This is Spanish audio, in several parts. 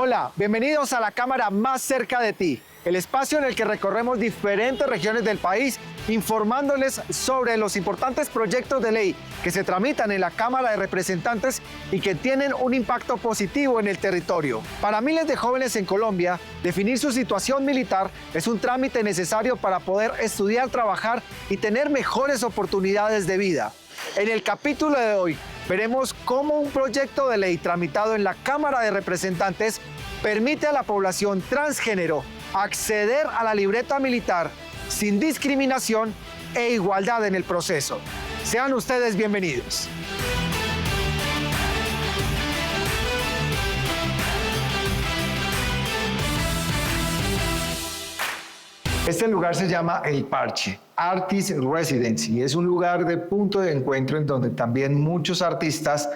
Hola, bienvenidos a la cámara más cerca de ti, el espacio en el que recorremos diferentes regiones del país informándoles sobre los importantes proyectos de ley que se tramitan en la Cámara de Representantes y que tienen un impacto positivo en el territorio. Para miles de jóvenes en Colombia, definir su situación militar es un trámite necesario para poder estudiar, trabajar y tener mejores oportunidades de vida. En el capítulo de hoy, veremos cómo un proyecto de ley tramitado en la Cámara de Representantes permite a la población transgénero acceder a la libreta militar sin discriminación e igualdad en el proceso. Sean ustedes bienvenidos. Este lugar se llama El Parche, Artist Residency. Es un lugar de punto de encuentro en donde también muchos artistas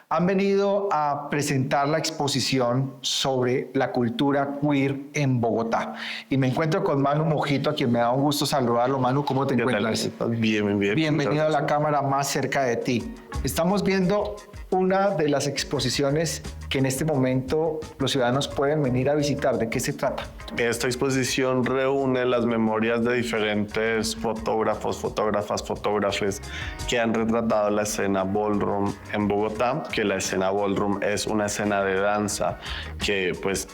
han venido a presentar la exposición sobre la cultura queer en Bogotá. Y me encuentro con Manu Mojito, a quien me da un gusto saludarlo. Manu, ¿cómo te encuentras? Bien. Bienvenido a la cámara más cerca de ti. Estamos viendo una de las exposiciones que en este momento los ciudadanos pueden venir a visitar. ¿De qué se trata? Esta exposición reúne las memorias de diferentes fotógrafos, fotógrafes que han retratado la escena ballroom en Bogotá, que la escena ballroom es una escena de danza que pues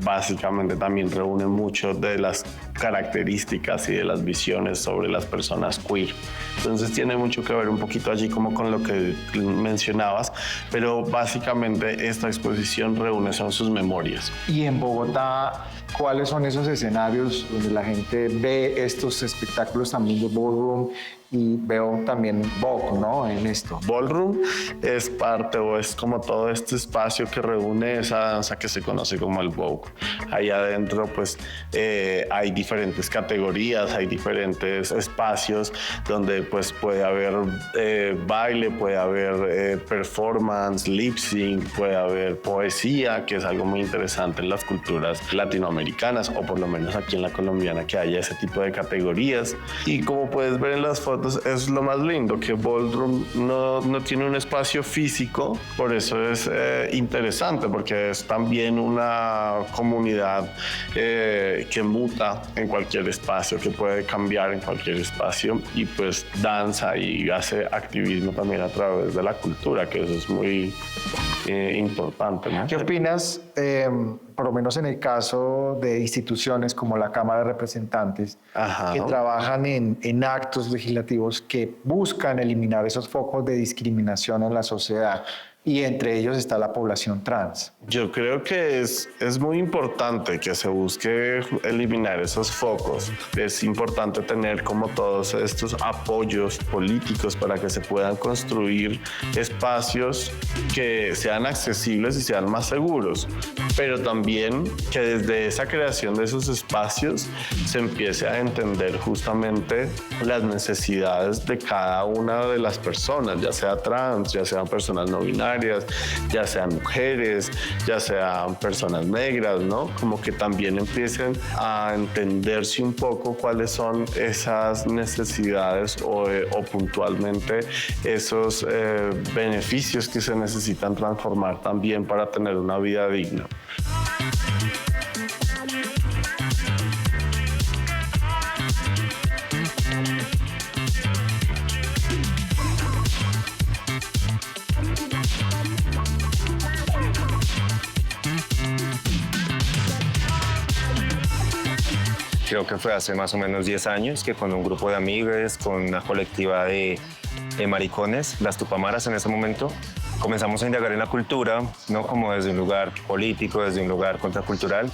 básicamente también reúne mucho de las características y de las visiones sobre las personas queer. Entonces tiene mucho que ver un poquito allí como con lo que mencionabas, pero básicamente esta exposición reúne son sus memorias. Y en Bogotá, ¿cuáles son esos escenarios donde la gente ve estos espectáculos también de ballroom? Y veo también Vogue, ¿no? En esto. Ballroom es parte o es como todo este espacio que reúne esa danza que se conoce como el Vogue. Ahí adentro pues hay diferentes categorías, hay diferentes espacios donde pues puede haber baile, puede haber performance, lip sync, puede haber poesía, que es algo muy interesante en las culturas latinoamericanas o por lo menos aquí en la colombiana que haya ese tipo de categorías. Y como puedes ver en las fotos, es lo más lindo, que Ballroom no tiene un espacio físico, por eso es interesante, porque es también una comunidad que muta en cualquier espacio, que puede cambiar en cualquier espacio y pues danza y hace activismo también a través de la cultura, que eso es muy importante, ¿no? ¿Qué opinas, por lo menos en el caso de instituciones como la Cámara de Representantes, que trabajan en actos legislativos que buscan eliminar esos focos de discriminación en la sociedad? Y entre ellos está la población trans. Yo creo que es muy importante que se busque eliminar esos focos. Es importante tener como todos estos apoyos políticos para que se puedan construir espacios que sean accesibles y sean más seguros. Pero también que desde esa creación de esos espacios se empiece a entender justamente las necesidades de cada una de las personas, ya sea trans, ya sean personas no binarias, ya sean mujeres, ya sean personas negras, ¿no? Como que también empiecen a entenderse un poco cuáles son esas necesidades o puntualmente esos beneficios que se necesitan transformar también para tener una vida digna. Creo que fue hace más o menos 10 años que con un grupo de amigos, con una colectiva de maricones, las Tupamaras en ese momento, comenzamos a indagar en la cultura, no como desde un lugar político, desde un lugar contracultural.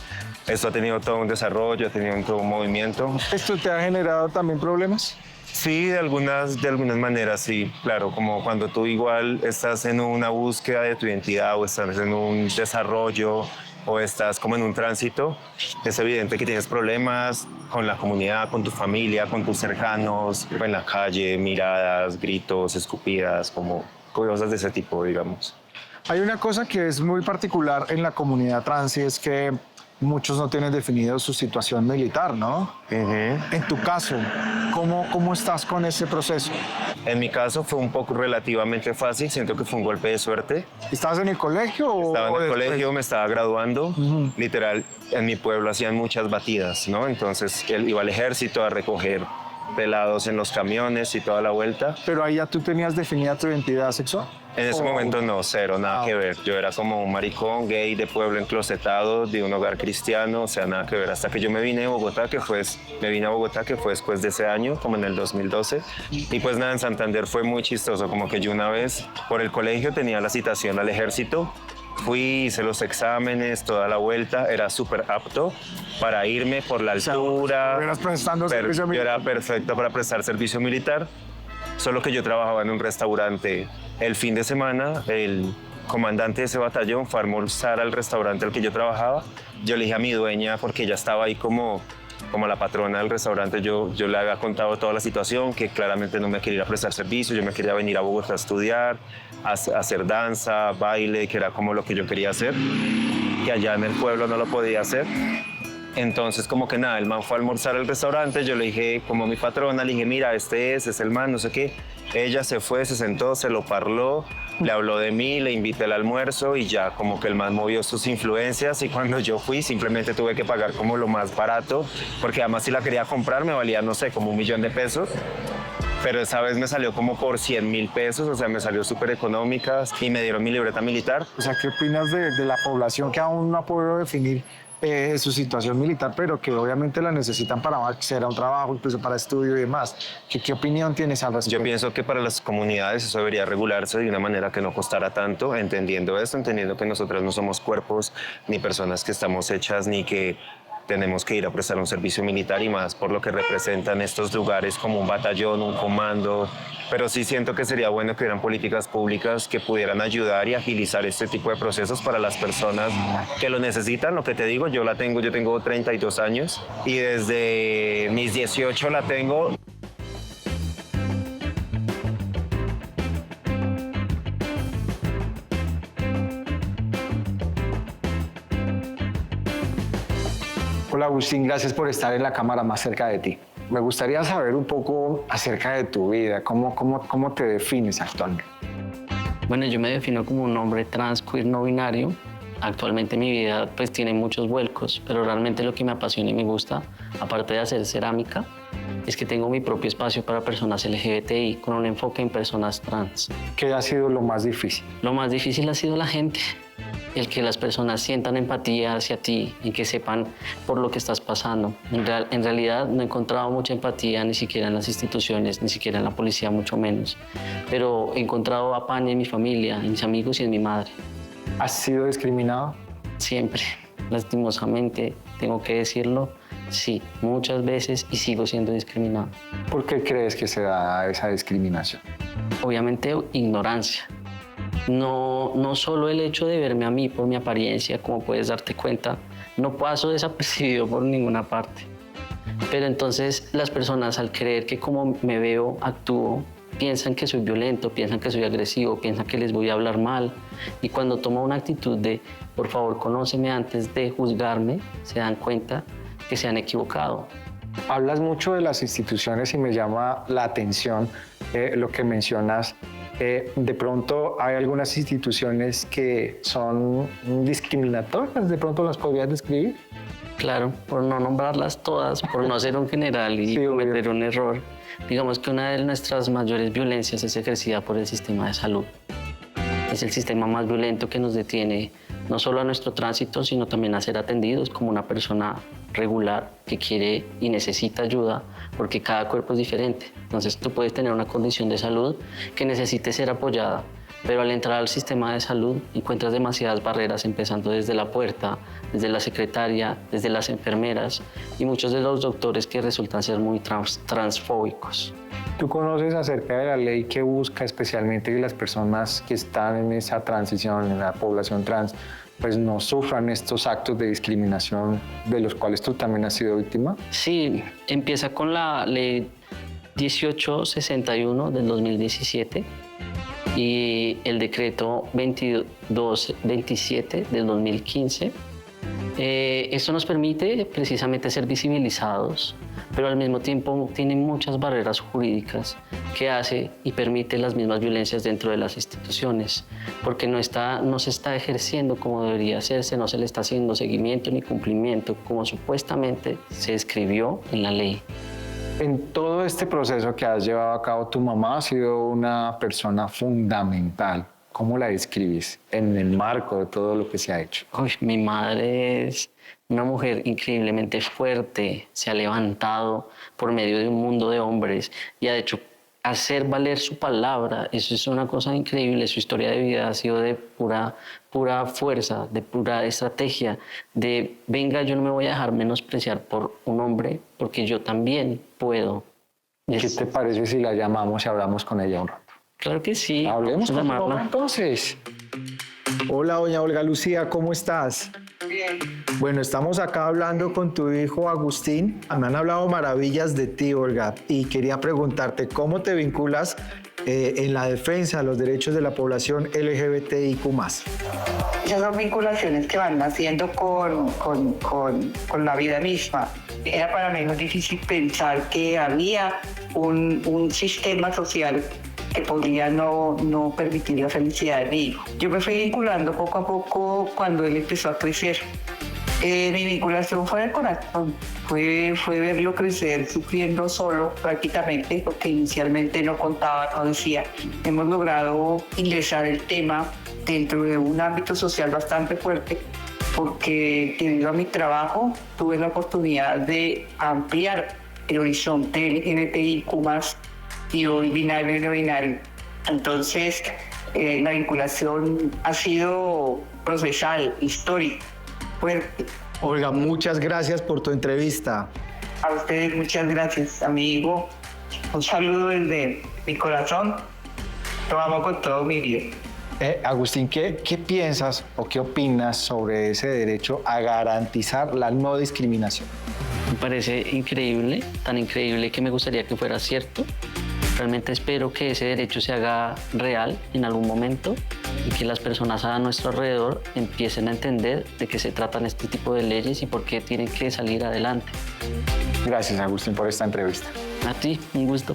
Esto ha tenido todo un desarrollo, ha tenido todo un movimiento. ¿Esto te ha generado también problemas? Sí, de algunas maneras, sí. Claro, como cuando tú igual estás en una búsqueda de tu identidad o estás en un desarrollo o estás como en un tránsito, es evidente que tienes problemas con la comunidad, con tu familia, con tus cercanos, en la calle, miradas, gritos, escupidas, como cosas de ese tipo, digamos. Hay una cosa que es muy particular en la comunidad trans y es que muchos no tienen definido su situación militar, ¿no? En tu caso, ¿cómo estás con ese proceso? En mi caso fue un poco relativamente fácil, siento que fue un golpe de suerte. ¿Estabas en el colegio o Estaba en el después? colegio, me estaba graduando, literal, en mi pueblo hacían muchas batidas, ¿no? Entonces él iba al ejército a recoger pelados en los camiones y toda la vuelta. Pero ahí ya tú tenías definida tu identidad sexual. En ese momento no, cero, nada que ver. Yo era como un maricón gay de pueblo enclosetado, de un hogar cristiano, o sea, nada que ver. Hasta que yo me vine a Bogotá, que fue después de ese año, como en el 2012. Y pues nada, en Santander fue muy chistoso, como que yo una vez por el colegio tenía la citación al ejército. Fui, hice los exámenes, toda la vuelta, era súper apto para irme por la altura. Eras prestando servicio Yo militar. era perfecto para prestar servicio militar, solo que yo trabajaba en un restaurante. El fin de semana, el comandante de ese batallón fue a almorzar al restaurante al que yo trabajaba. Yo le dije a mi dueña, porque ella estaba ahí como la patrona del restaurante, yo le había contado toda la situación, que claramente no me quería ir a prestar servicio, yo me quería venir a Bogotá a estudiar, a hacer danza, baile, que era como lo que yo quería hacer, que allá en el pueblo no lo podía hacer. Entonces, como que nada, el man fue a almorzar al restaurante, yo le dije, como mi patrona, le dije, mira, este es el man, no sé qué. Ella se fue, se sentó, se lo parló, le habló de mí, le invité al almuerzo y ya como que el man movió sus influencias y cuando yo fui simplemente tuve que pagar como lo más barato, porque además si la quería comprar me valía, no sé, como 1.000.000 de pesos. Pero esa vez me salió como por 100.000 pesos, o sea, me salió súper económica y me dieron mi libreta militar. O sea, ¿qué opinas de la población que aún no ha podido definir su situación militar, pero que obviamente la necesitan para acceder a un trabajo, incluso para estudio y demás? ¿Qué opinión tienes al respecto? Yo pienso que para las comunidades eso debería regularse de una manera que no costara tanto, entendiendo esto, entendiendo que nosotros no somos cuerpos ni personas que estamos hechas ni que tenemos que ir a prestar un servicio militar y más por lo que representan estos lugares como un batallón, un comando. Pero sí siento que sería bueno que hubieran políticas públicas que pudieran ayudar y agilizar este tipo de procesos para las personas que lo necesitan. Lo que te digo, yo tengo 32 años y desde mis 18 la tengo. Hola Agustín, gracias por estar en la cámara más cerca de ti. Me gustaría saber un poco acerca de tu vida, cómo te defines actualmente. Bueno, yo me defino como un hombre trans, queer, no binario. Actualmente mi vida pues tiene muchos vuelcos, pero realmente lo que me apasiona y me gusta, aparte de hacer cerámica, es que tengo mi propio espacio para personas LGBTI con un enfoque en personas trans. ¿Qué ha sido lo más difícil? Lo más difícil ha sido la gente, el que las personas sientan empatía hacia ti y que sepan por lo que estás pasando. En realidad no he encontrado mucha empatía ni siquiera en las instituciones, ni siquiera en la policía, mucho menos. Pero he encontrado apaño en mi familia, en mis amigos y en mi madre. ¿Has sido discriminado? Siempre, lastimosamente, tengo que decirlo, sí, muchas veces y sigo siendo discriminado. ¿Por qué crees que se da esa discriminación? Obviamente, ignorancia. No solo el hecho de verme a mí por mi apariencia, como puedes darte cuenta, no paso desapercibido por ninguna parte. Pero entonces las personas al creer que como me veo, actúo, piensan que soy violento, piensan que soy agresivo, piensan que les voy a hablar mal. Y cuando tomo una actitud de, por favor, conóceme antes de juzgarme, se dan cuenta que se han equivocado. Hablas mucho de las instituciones y me llama la atención lo que mencionas. De pronto hay algunas instituciones que son discriminatorias, ¿de pronto las podrías describir? Claro, por no nombrarlas todas, por no ser un general y Sí, cometer un error. Digamos que una de nuestras mayores violencias es ejercida por el sistema de salud. Es el sistema más violento que nos detiene no solo a nuestro tránsito, sino también a ser atendidos como una persona regular que quiere y necesita ayuda, porque cada cuerpo es diferente. Entonces tú puedes tener una condición de salud que necesite ser apoyada, pero al entrar al sistema de salud encuentras demasiadas barreras, empezando desde la puerta, desde la secretaria, desde las enfermeras y muchos de los doctores que resultan ser muy transfóbicos. ¿Tú conoces acerca de la ley que busca especialmente que las personas que están en esa transición, en la población trans, pues no sufran estos actos de discriminación de los cuales tú también has sido víctima? Sí, empieza con la ley 1861 del 2017 y el decreto 2227 del 2015. Esto nos permite precisamente ser visibilizados, pero al mismo tiempo tiene muchas barreras jurídicas que hace y permite las mismas violencias dentro de las instituciones, porque no se está ejerciendo como debería hacerse, no se le está haciendo seguimiento ni cumplimiento como supuestamente se escribió en la ley. En todo este proceso que has llevado a cabo, tu mamá ha sido una persona fundamental. ¿Cómo la describes en el marco de todo lo que se ha hecho? Uy, mi madre es una mujer increíblemente fuerte, se ha levantado por medio de un mundo de hombres y ha hecho hacer valer su palabra. Eso es una cosa increíble. Su historia de vida ha sido de pura fuerza, de pura estrategia, de venga, yo no me voy a dejar menospreciar por un hombre porque yo también puedo. ¿Qué te parece si la llamamos y hablamos con ella un rato? Claro que sí. Hablemos con llamarla. ella entonces. Hola, doña Olga Lucía, ¿cómo estás? Bien. Bueno, estamos acá hablando con tu hijo Agustín. Me han hablado maravillas de ti, Olga, y quería preguntarte cómo te vinculas en la defensa de los derechos de la población LGBTIQ+. Esas son vinculaciones que van naciendo con la vida misma. Era para mí muy difícil pensar que había un sistema social que podría no permitir la felicidad de mi hijo. Yo me fui vinculando poco a poco cuando él empezó a crecer. Mi vinculación fue de corazón, fue verlo crecer sufriendo solo prácticamente, porque inicialmente no contaba, no decía. Hemos logrado ingresar el tema dentro de un ámbito social bastante fuerte, porque debido a mi trabajo tuve la oportunidad de ampliar el horizonte LGBTIQ+, y hoy binario y no binario. Entonces, la vinculación ha sido procesal, histórica, fuerte. Olga, muchas gracias por tu entrevista. A ustedes muchas gracias, amigo. Un saludo desde mi corazón. Lo amo con todo mi vida. Agustín, ¿qué piensas o qué opinas sobre ese derecho a garantizar la no discriminación? Me parece increíble, tan increíble que me gustaría que fuera cierto. Realmente espero que ese derecho se haga real en algún momento y que las personas a nuestro alrededor empiecen a entender de qué se tratan este tipo de leyes y por qué tienen que salir adelante. Gracias, Agustín, por esta entrevista. A ti, un gusto.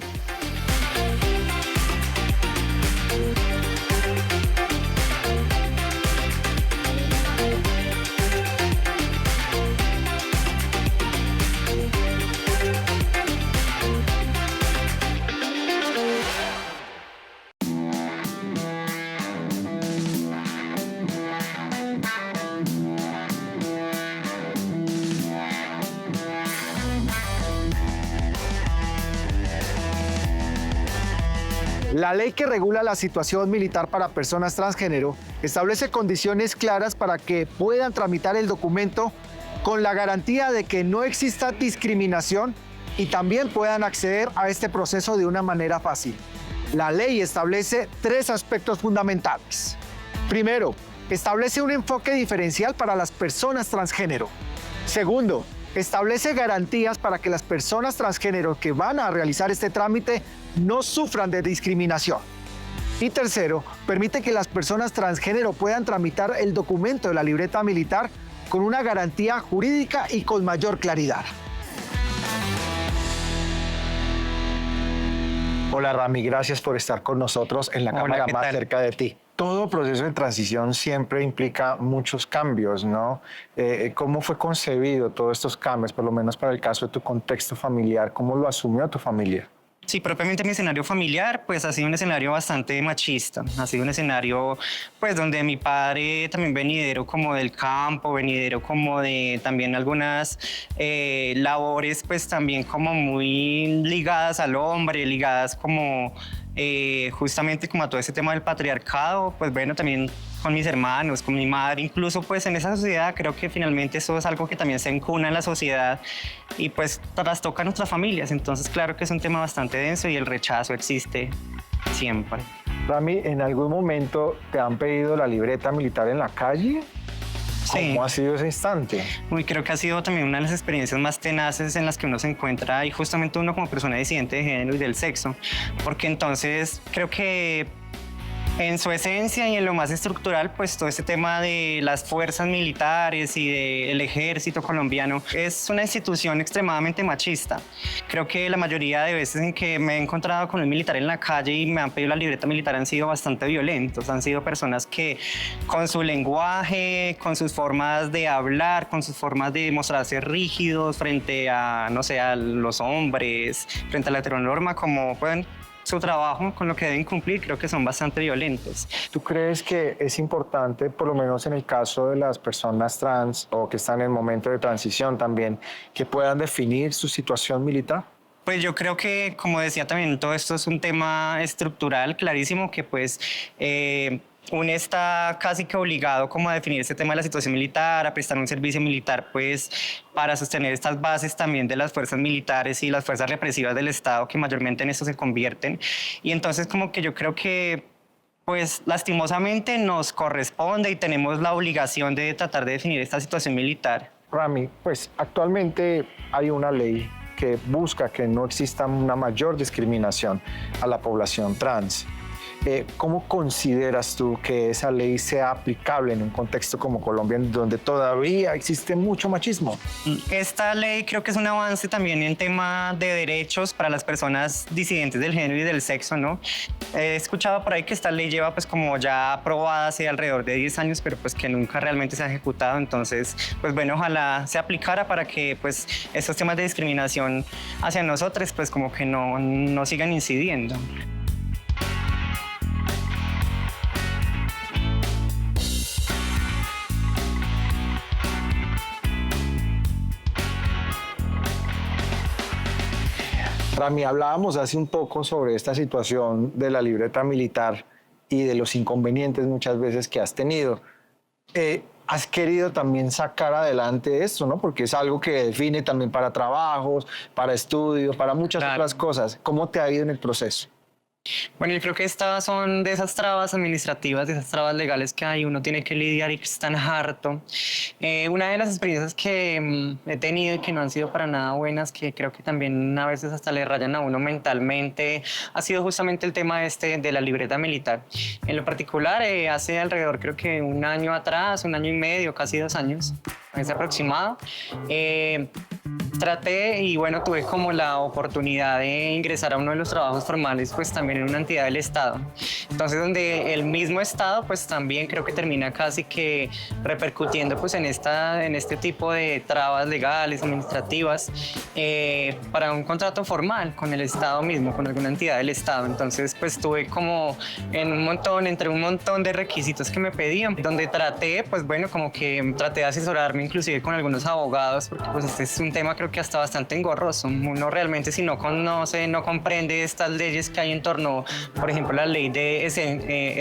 La ley que regula la situación militar para personas transgénero establece condiciones claras para que puedan tramitar el documento con la garantía de que no exista discriminación y también puedan acceder a este proceso de una manera fácil. La ley establece 3 aspectos fundamentales. Primero, establece un enfoque diferencial para las personas transgénero. Segundo, establece garantías para que las personas transgénero que van a realizar este trámite no sufran de discriminación. Y tercero, permite que las personas transgénero puedan tramitar el documento de la libreta militar con una garantía jurídica y con mayor claridad. Hola Rami, gracias por estar con nosotros en la cámara más cerca de ti. Todo proceso de transición siempre implica muchos cambios, ¿no? ¿Cómo fue concebido todos estos cambios, por lo menos para el caso de tu contexto familiar? ¿Cómo lo asumió tu familia? Sí, propiamente mi escenario familiar, pues ha sido un escenario bastante machista. Ha sido un escenario, pues, donde mi padre también venidero como del campo, venidero como de también algunas labores, pues, también como muy ligadas al hombre, ligadas como justamente como a todo ese tema del patriarcado, pues bueno, también con mis hermanos, con mi madre, incluso pues en esa sociedad creo que finalmente eso es algo que también se encuna en la sociedad y pues trastoca a nuestras familias, entonces claro que es un tema bastante denso y el rechazo existe siempre. Rami, ¿en algún momento te han pedido la libreta militar en la calle? Sí. ¿Cómo ha sido ese instante? Uy, creo que ha sido también una de las experiencias más tenaces en las que uno se encuentra y justamente uno como persona disidente de género y del sexo, porque entonces creo que En su esencia y en lo más estructural, pues todo este tema de las fuerzas militares y del ejército colombiano es una institución extremadamente machista. Creo que la mayoría de veces en que me he encontrado con un militar en la calle y me han pedido la libreta militar han sido bastante violentos, han sido personas que con su lenguaje, con sus formas de hablar, con sus formas de mostrarse rígidos frente a, no sé, a los hombres, frente a la heteronorma, como pueden su trabajo con lo que deben cumplir, creo que son bastante violentos. ¿Tú crees que es importante, por lo menos en el caso de las personas trans o que están en momento de transición también, que puedan definir su situación militar? Pues yo creo que, como decía también, todo esto es un tema estructural clarísimo que pues uno está casi que obligado como a definir este tema de la situación militar, a prestar un servicio militar, pues para sostener estas bases también de las fuerzas militares y las fuerzas represivas del Estado que mayormente en esto se convierten. Y entonces como que yo creo que pues lastimosamente nos corresponde y tenemos la obligación de tratar de definir esta situación militar. Rami, pues actualmente hay una ley que busca que no exista una mayor discriminación a la población trans. ¿Cómo consideras tú que esa ley sea aplicable en un contexto como Colombia, donde todavía existe mucho machismo? Esta ley creo que es un avance también en tema de derechos para las personas disidentes del género y del sexo, ¿no? He escuchado por ahí que esta ley lleva pues como ya aprobada hace alrededor de 10 años, pero pues que nunca realmente se ha ejecutado. Entonces, pues bueno, ojalá se aplicara para que pues estos temas de discriminación hacia nosotros pues como que no sigan incidiendo. Rami, hablábamos hace un poco sobre esta situación de la libreta militar y de los inconvenientes muchas veces que has tenido. Has querido también sacar adelante esto, ¿no? Porque es algo que define también para trabajos, para estudios, para muchas otras cosas. ¿Cómo te ha ido en el proceso? Bueno, yo creo que estas son de esas trabas administrativas, de esas trabas legales que hay, uno tiene que lidiar y que es tan harto. Una de las experiencias que he tenido y que no han sido para nada buenas, que creo que también a veces hasta le rayan a uno mentalmente, ha sido justamente el tema de la libreta militar. En lo particular, hace alrededor creo que un año atrás, un año y medio, casi 2 años, es aproximado, traté y bueno, tuve como la oportunidad de ingresar a uno de los trabajos formales, pues también en una entidad del Estado. Entonces, donde el mismo Estado, pues también creo que termina casi que repercutiendo pues en este tipo de trabas legales, administrativas, para un contrato formal con el Estado mismo, con alguna entidad del Estado. Entonces, pues tuve como entre un montón de requisitos que me pedían, donde traté, pues bueno, como que traté de asesorarme inclusive con algunos abogados, porque pues este es un tema creo que hasta bastante engorroso. Uno realmente si no conoce, no comprende estas leyes que hay en torno, por ejemplo, la ley de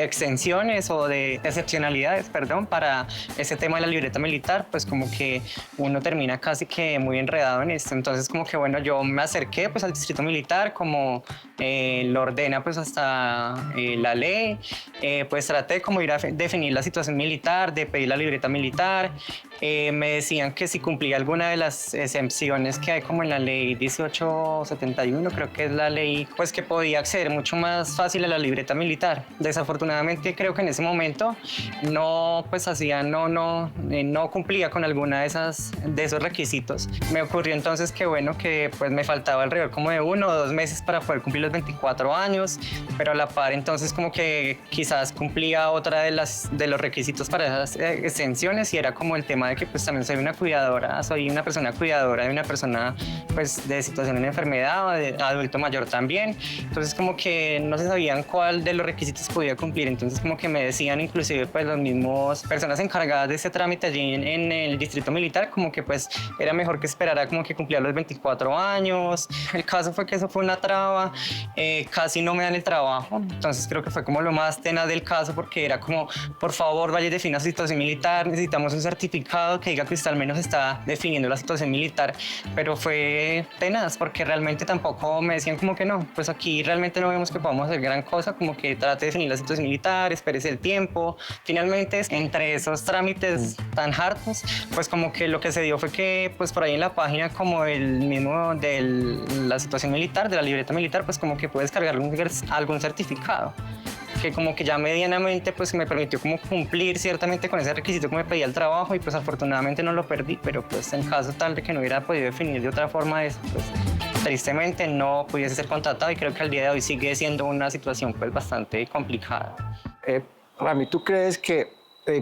exenciones o de excepcionalidades, perdón, para ese tema de la libreta militar, pues como que uno termina casi que muy enredado en esto. Entonces como que bueno, yo me acerqué pues al distrito militar, como lo ordena pues hasta la ley, pues traté como ir a definir la situación militar, de pedir la libreta militar. Me decían que si cumplía alguna de las exenciones que hay como en la ley 1871, creo que es la ley, pues que podía acceder mucho más fácil a la libreta militar. Desafortunadamente creo que en ese momento no cumplía con alguna de esos requisitos. Me ocurrió entonces que bueno, que pues me faltaba alrededor como de 1 o 2 meses para poder cumplir los 24 años, pero a la par entonces como que quizás cumplía otra de los requisitos para esas exenciones, y era como el tema de que pues también soy una persona cuidadora de una persona pues de situación de enfermedad o de adulto mayor también. Entonces como que no se sabían cuál de los requisitos podía cumplir. Entonces como que me decían inclusive pues los mismos personas encargadas de ese trámite allí en el distrito militar, como que pues era mejor que esperara como que cumpliera los 24 años. El caso fue que eso fue una traba, casi no me dan el trabajo. Entonces creo que fue como lo más tenaz del caso, porque era como, por favor, vaya y defina su situación militar, necesitamos un certificado que diga que usted al menos está definiendo la situación militar. Pero fue tenaz porque realmente tampoco me decían como que no, pues aquí realmente no vemos que podamos hacer gran cosa, como que trate de definir la situación militar, espérese el tiempo. Finalmente, entre esos trámites tan hartos, pues como que lo que se dio fue que pues por ahí en la página como el mismo de la situación militar, de la libreta militar, pues como que puedes cargar algún certificado que como que ya medianamente pues me permitió como cumplir ciertamente con ese requisito que me pedía el trabajo y pues afortunadamente no lo perdí, pero pues en caso tal de que no hubiera podido definir de otra forma eso, pues tristemente no pudiese ser contratado y creo que al día de hoy sigue siendo una situación pues bastante complicada. Rami, ¿tú crees que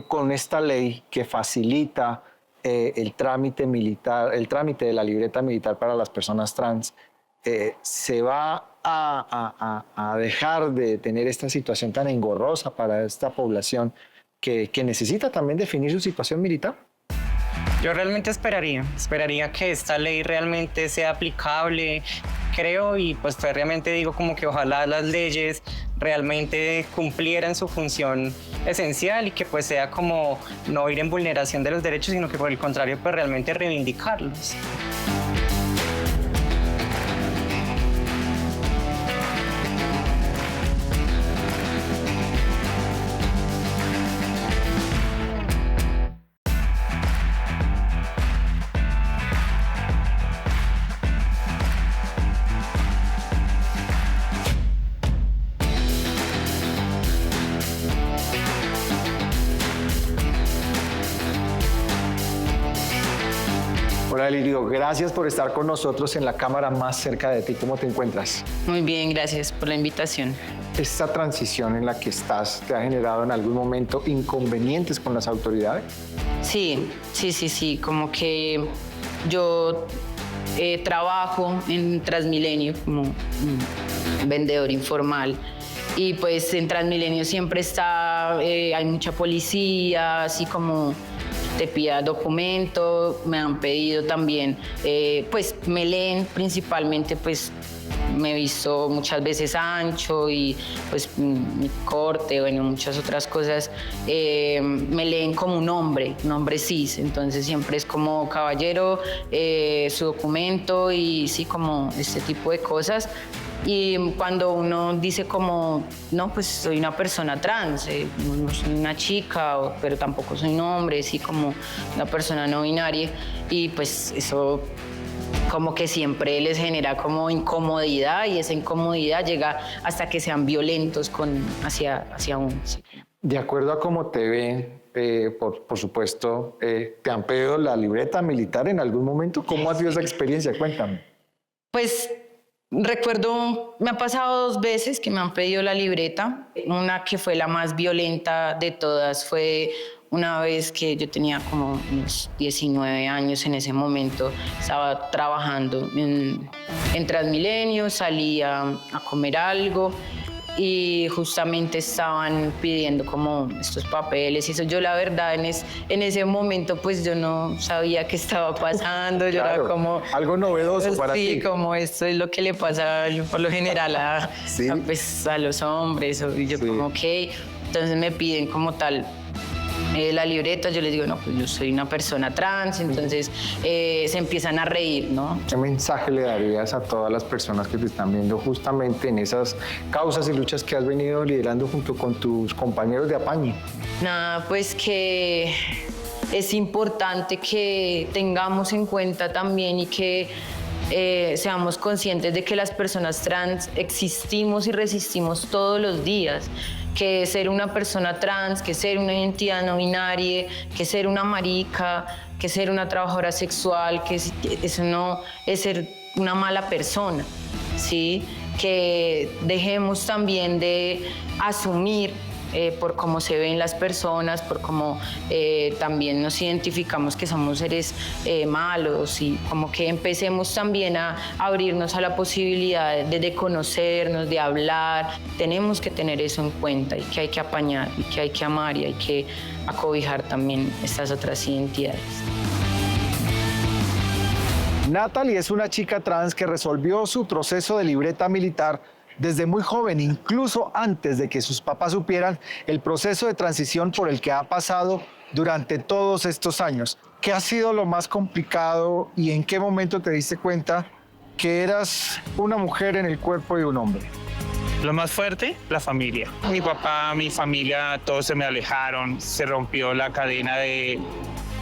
con esta ley que facilita el trámite militar, el trámite de la libreta militar para las personas trans, se va a dejar de tener esta situación tan engorrosa para esta población que necesita también definir su situación militar? Yo realmente esperaría que esta ley realmente sea aplicable, creo, y pues realmente digo como que ojalá las leyes realmente cumplieran su función esencial y que pues sea como no ir en vulneración de los derechos, sino que por el contrario pues realmente reivindicarlos. Hola Lirio, gracias por estar con nosotros en la cámara más cerca de ti. ¿Cómo te encuentras? Muy bien, gracias por la invitación. ¿Esta transición en la que estás te ha generado en algún momento inconvenientes con las autoridades? Sí, como que yo trabajo en Transmilenio como vendedor informal y pues en Transmilenio siempre hay mucha policía, así como te pida documento, me han pedido también, pues me leen principalmente, pues me he visto muchas veces ancho y pues mi corte, bueno, muchas otras cosas, me leen como un hombre cis, entonces siempre es como caballero, su documento y sí, como este tipo de cosas. Y cuando uno dice como, no, pues soy una persona trans, no soy una chica, pero tampoco soy un hombre, sí, como una persona no binaria, y pues eso como que siempre les genera como incomodidad y esa incomodidad llega hasta que sean violentos hacia uno. Sí. De acuerdo a cómo te ven, por supuesto, ¿te han pedido la libreta militar en algún momento? ¿Cómo ha sido esa experiencia? Cuéntame. Pues recuerdo, me ha pasado 2 veces que me han pedido la libreta. Una que fue la más violenta de todas fue una vez que yo tenía como unos 19 años en ese momento. Estaba trabajando en Transmilenio, salía a comer algo y justamente estaban pidiendo como estos papeles y eso. Yo la verdad en ese momento pues yo no sabía qué estaba pasando. Yo Claro, era como algo novedoso para ti. Sí, como esto es lo que le pasa por lo general Sí. a los hombres. Y yo Sí. como ok, entonces me piden como tal la libreta, yo les digo, no, pues yo soy una persona trans, entonces se empiezan a reír, ¿no? ¿Qué mensaje le darías a todas las personas que te están viendo justamente en esas causas y luchas que has venido liderando junto con tus compañeros de apañe? Nada, pues que es importante que tengamos en cuenta también y que seamos conscientes de que las personas trans existimos y resistimos todos los días, que ser una persona trans, que ser una identidad no binaria, que ser una marica, que ser una trabajadora sexual, que eso no es ser una mala persona, ¿sí? Que dejemos también de asumir por cómo se ven las personas, por cómo también nos identificamos que somos seres malos y como que empecemos también a abrirnos a la posibilidad de conocernos, de hablar. Tenemos que tener eso en cuenta y que hay que apañar y que hay que amar y hay que acobijar también estas otras identidades. Natalie es una chica trans que resolvió su proceso de libreta militar desde muy joven, incluso antes de que sus papás supieran el proceso de transición por el que ha pasado durante todos estos años. ¿Qué ha sido lo más complicado y en qué momento te diste cuenta que eras una mujer en el cuerpo de un hombre? Lo más fuerte, la familia. Mi papá, mi familia, todos se me alejaron, se rompió la cadena de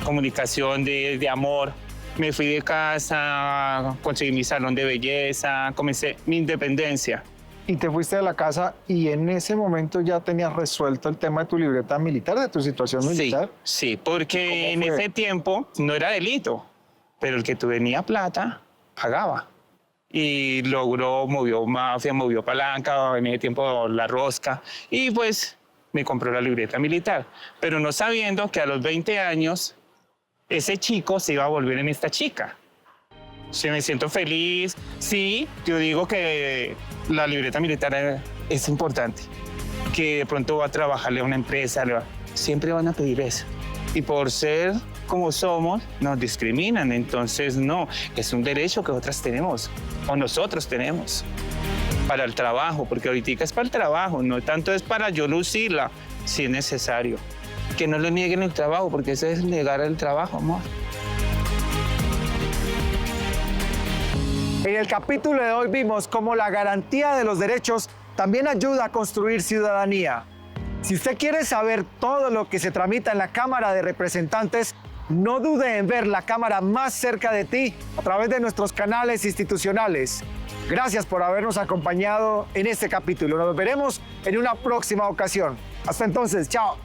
comunicación, de amor. Me fui de casa, conseguí mi salón de belleza, comencé mi independencia. y te fuiste de la casa y en ese momento ya tenías resuelto el tema de tu libreta militar, de tu situación militar. Sí, porque en ¿Cómo fue? ese tiempo no era delito, pero el que tenía plata pagaba. Y movió mafia, movió palanca, en ese tiempo la rosca, y pues me compró la libreta militar. Pero no sabiendo que a los 20 años ese chico se iba a volver en esta chica. Sí, me siento feliz. Sí, yo digo que la libreta militar es importante. Que de pronto va a trabajarle a una empresa, siempre van a pedir eso. Y por ser como somos, nos discriminan. Entonces, no, es un derecho que otras tenemos, o nosotros tenemos, para el trabajo, porque ahorita es para el trabajo, no tanto es para yo lucirla, si es necesario. Que no le nieguen el trabajo, porque eso es negar el trabajo, amor. En el capítulo de hoy vimos cómo la garantía de los derechos también ayuda a construir ciudadanía. Si usted quiere saber todo lo que se tramita en la Cámara de Representantes, no dude en ver la Cámara más cerca de ti a través de nuestros canales institucionales. Gracias por habernos acompañado en este capítulo. Nos veremos en una próxima ocasión. Hasta entonces, chao.